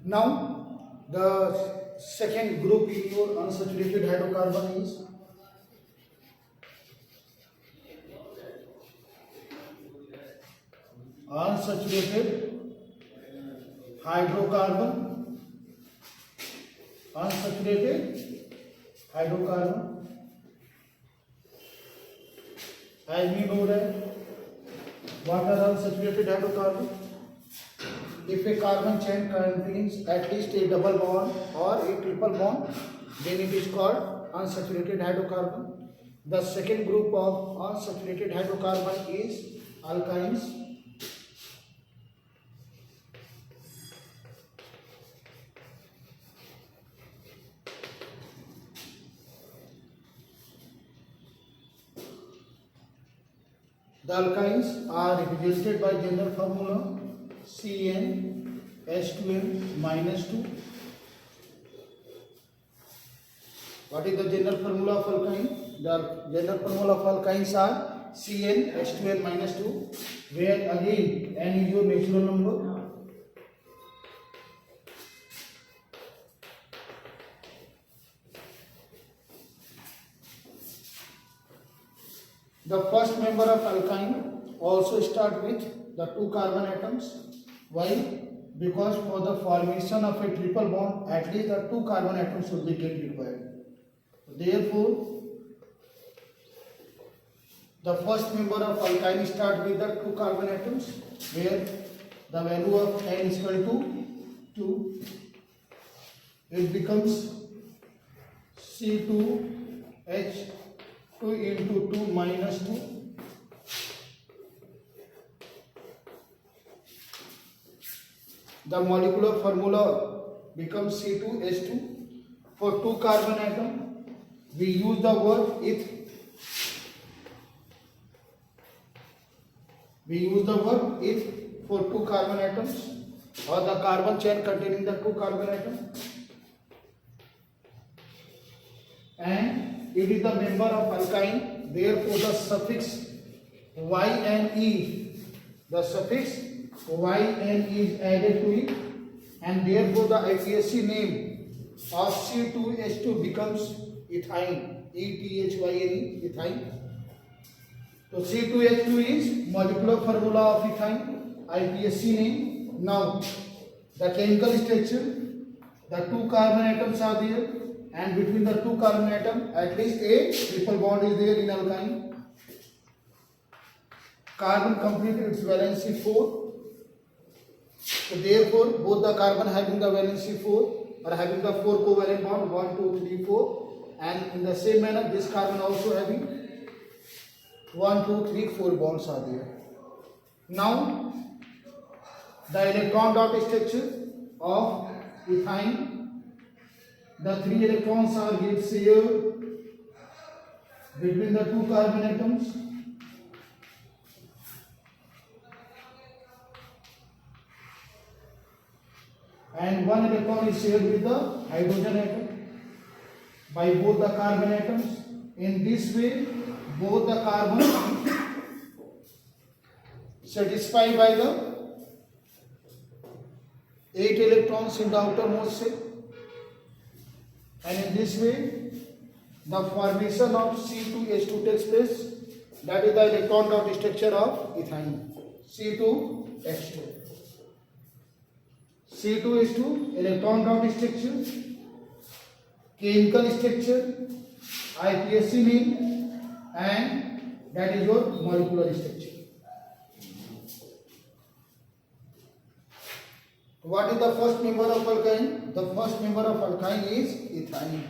Now, the second group in your unsaturated hydrocarbon is unsaturated hydrocarbon. Unsaturated hydrocarbon. As we know that what are unsaturated hydrocarbon? If a carbon chain contains at least a double bond or a triple bond, then it is called unsaturated hydrocarbon. The second group of unsaturated hydrocarbon is alkynes. The alkynes are represented by general formula CnH2n minus 2. What is the general formula of alkyne? The general formula of alkynes are CnH2n minus 2, where again n is your natural number. The first member of alkyne also start with the 2 carbon atoms. Why? Because for the formation of a triple bond, at least the 2 carbon atoms should be get required. Therefore, the first member of alkyne start with the 2 carbon atoms, where the value of n is equal to 2. It becomes C2H2 into 2 minus 2. The molecular formula becomes C2H2. For 2 carbon atom, we use the word eth. We use the word eth for 2 carbon atoms, or the carbon chain containing the 2 carbon atoms. And it is the member of alkyne, therefore the suffix YNE, the suffix YN is added to it, and therefore the IUPAC name of C2H2 becomes ethyne, ETHYNE, ethyne. So C2H2 is molecular formula of ethyne, IUPAC name. Now the chemical structure, the 2 carbon atoms are there, and between the 2 carbon atom at least a triple bond is there in alkyne. Carbon completed its valency 4. So therefore both the carbon having the valency 4 or having the 4 covalent bond 1, 2, 3, 4, and in the same manner this carbon also having 1, 2, 3, 4 bonds are there. Now the electron dot structure of ethyne. The 3 electrons are get shared between the 2 carbon atoms. And 1 electron is shared with the hydrogen atom by both the carbon atoms. In this way, both the carbon satisfied by the 8 electrons in the outermost shell. And in this way, the formation of C2H2 takes place. That is the electron dot structure of ethyne, C2H2. C2H2 electron dot structure, chemical structure, IUPAC name, and that is your molecular structure. What is the first member of alkyne? The first member of alkyne is ethyne.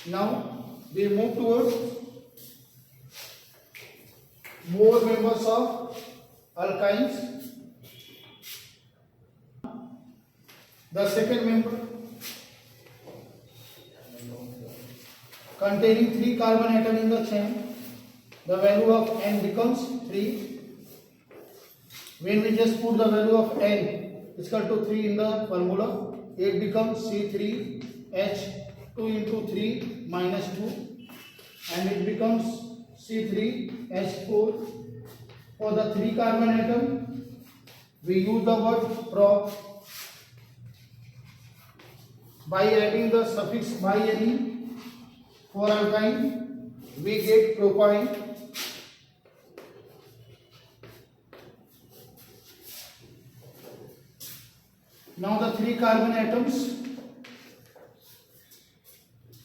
Now we move towards more members of alkynes. The second member containing 3 carbon atom in the chain, the value of n becomes 3. When we just put the value of n is equal to 3 in the formula, it becomes C3H2 into 3 minus 2, and it becomes C3H4. For the 3 carbon atom, we use the word prop. By adding the suffix -ine for alkyne, we get propyne. Now the 3 carbon atoms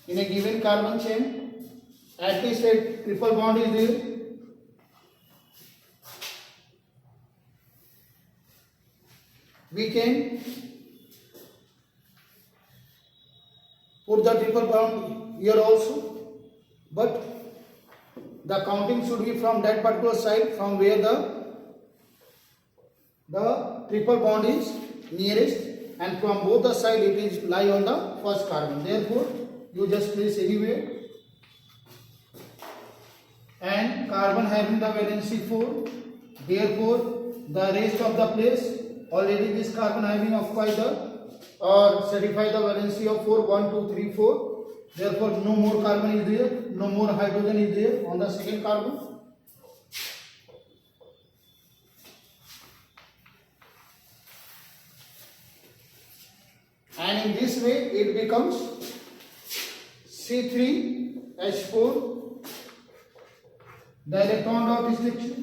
in a given carbon chain, at least a triple bond is there. We can put the triple bond here also, but the counting should be from that particular side from where the triple bond is nearest, and from both the side it is lie on the first carbon. Therefore, you just place anywhere, and carbon having the valency 4. Therefore, the rest of the place already this carbon having occupied the or satisfy the valency of 4, 1, 2, 3, 4. Therefore, no more carbon is there, no more hydrogen is there on the second carbon. And in this way, it becomes C3H4, the electron dot structure.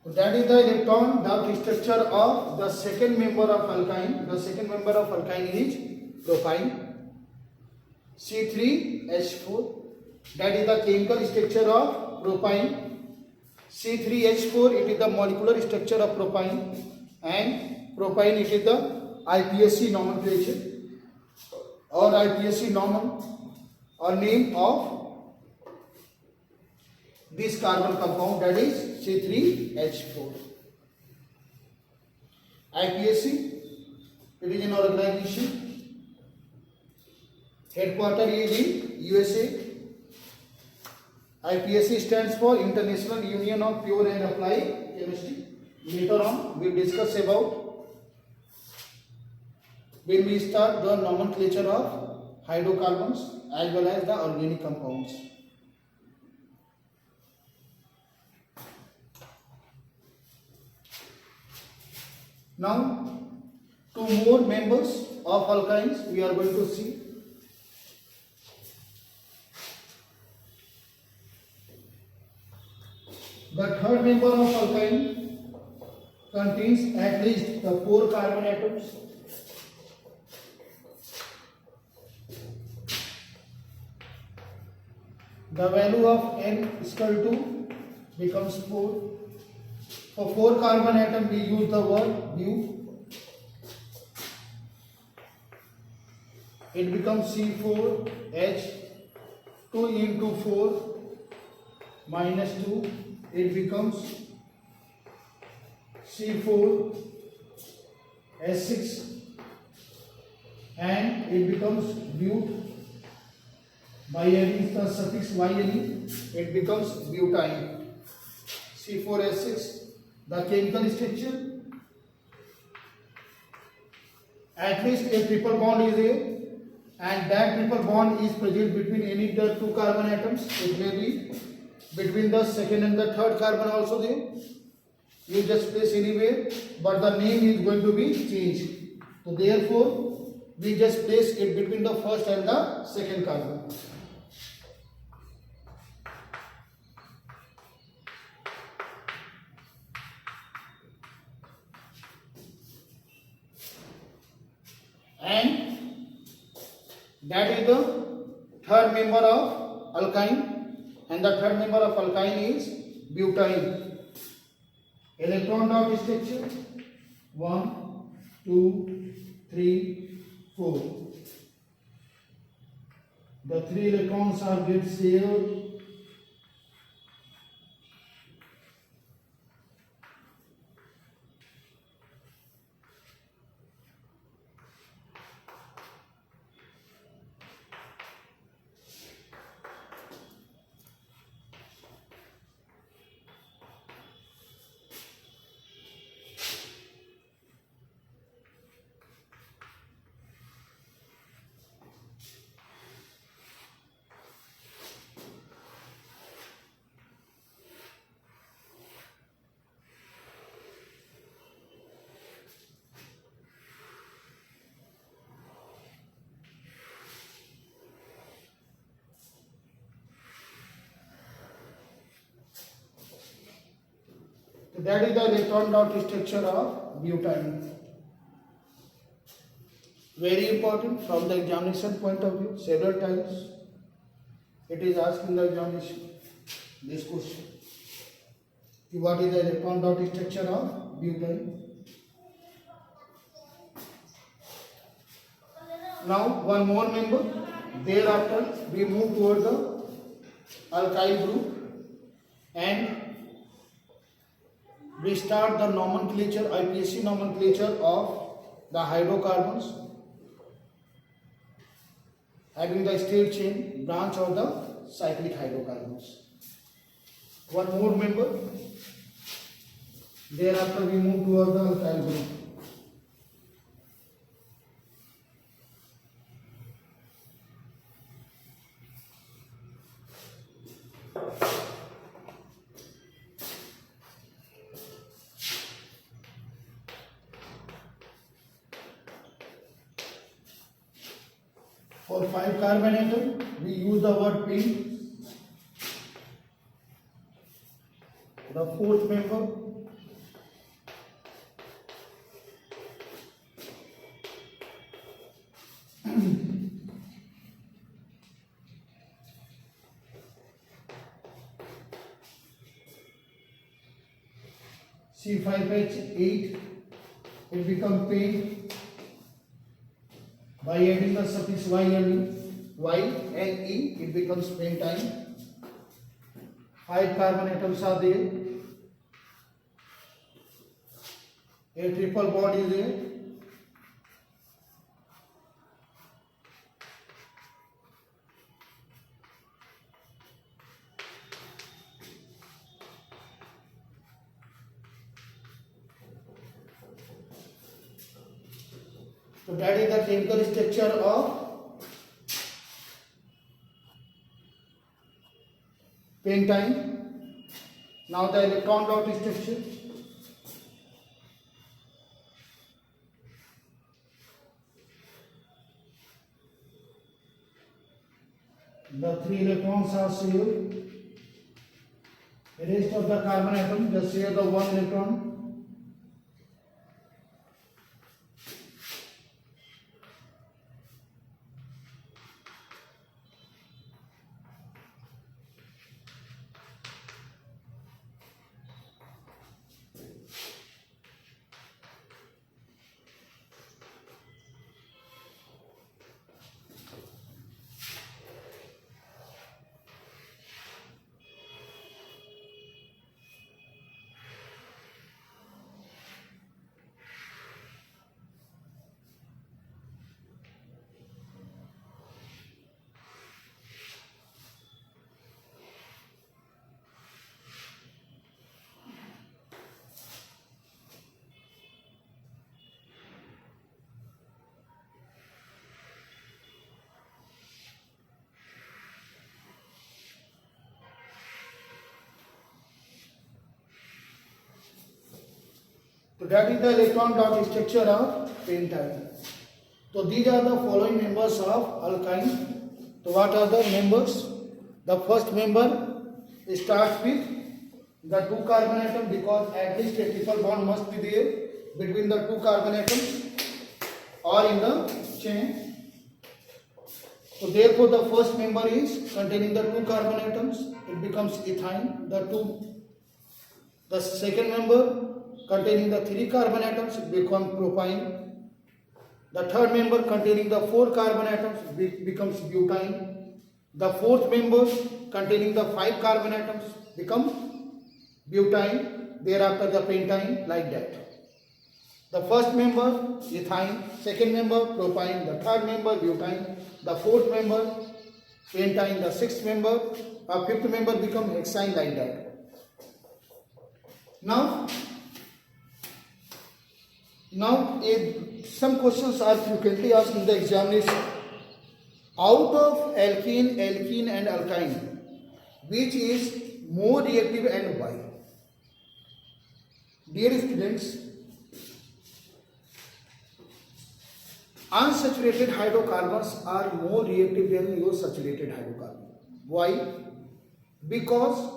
So that is the electron dot structure of the second member of alkyne. The second member of alkyne is propyne, C3H4. That is the chemical structure of propyne. C3H4, it is the molecular structure of propyne, and propyne, it is the IPSC nomenclature or IPSC or name of this carbon compound, that is C3H4. IPSC, it is an organization. Headquarters is in USA. IPSC stands for International Union of Pure and Applied Chemistry. Later on, we will discuss about when we start the nomenclature of hydrocarbons as well as the organic compounds. Now, 2 more members of alkynes we are going to see. The third member of alkyne contains at least the 4 carbon atoms. The value of N=2 becomes 4. For 4 carbon atom, we use the word mu. It becomes C4H, 2 into 4 minus 2. It becomes C4H6, and it becomes bute. By adding the suffix yne, it becomes butane. C4H6. The chemical structure, at least a triple bond is there, and that triple bond is present between any of the 2 carbon atoms. It may be between the second and the third carbon also there. You just place anywhere, but the name is going to be changed. So therefore, we just place it between the first and the second carbon. And that is the third member of alkyne, and the third member of alkyne is butane. Electron dot structure 1, 2, 3, 4. The 3 electrons are get shared. So that is the electron dot structure of butane. Very important from the examination point of view. Several times it is asked in the examination this question. What is the electron dot structure of butane? Now one more member. Thereafter we move toward the alkyl group and we start the nomenclature, IPSC nomenclature of the hydrocarbons having the straight chain branch of the cyclic hydrocarbons. One more member. Thereafter we move toward the alkyl group. For 5 carbon atom, we use the word pin. The fourth member. C5H8, it becomes pin. By adding the suffix y and e, it becomes pentane. 5 carbon atoms are there. A triple bond is there. So that is the chemical structure of pentane. Now the electron dot structure. The 3 electrons are shared. The rest of the carbon atom just share the 1 electron. So that is the electron dot structure of pentane. So these are the following members of alkyne. So what are the members? The first member starts with the 2 carbon atom, because at least a triple bond must be there between the 2 carbon atoms or in the chain. So therefore the first member is containing the 2 carbon atoms. It becomes ethyne. The 2 The second member containing the 3 carbon atoms becomes propyne. The third member containing the 4 carbon atoms becomes butane. The fourth member containing the 5 carbon atoms becomes butane. Thereafter the pentane, like that. The first member ethine, second member propyne, the third member butane, the fourth member pentane, the sixth member, fifth member becomes hexane, like that. Now some questions are frequently asked in the examination. Out of alkene, alkene and alkyne, which is more reactive and why? Dear students, unsaturated hydrocarbons are more reactive than your saturated hydrocarbon. Why? Because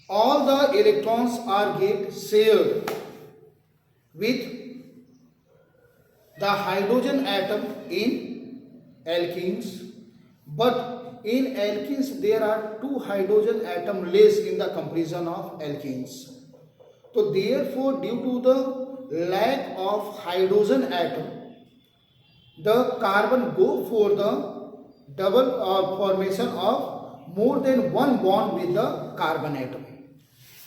all the electrons are get shared with the hydrogen atom in alkenes, but in alkenes there are 2 hydrogen atom less in the comparison of alkenes. So therefore, due to the lack of hydrogen atom, the carbon go for the double formation of more than one bond with the carbon atom.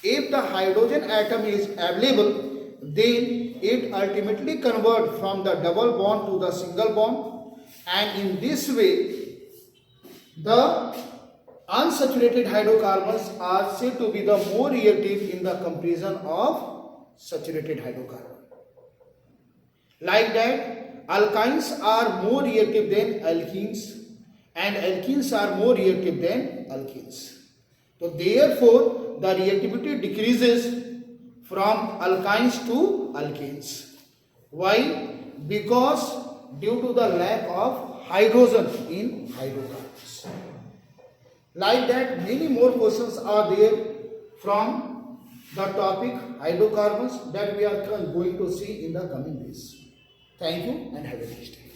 If the hydrogen atom is available, then it ultimately converts from the double bond to the single bond, and in this way the unsaturated hydrocarbons are said to be the more reactive in the comparison of saturated hydrocarbon. Like that, alkynes are more reactive than alkenes and alkenes are more reactive than alkenes. So therefore the reactivity decreases from alkynes to alkenes. Why? Because due to the lack of hydrogen in hydrocarbons. Like that, many more questions are there from the topic hydrocarbons that we are going to see in the coming days. Thank you and have a nice day.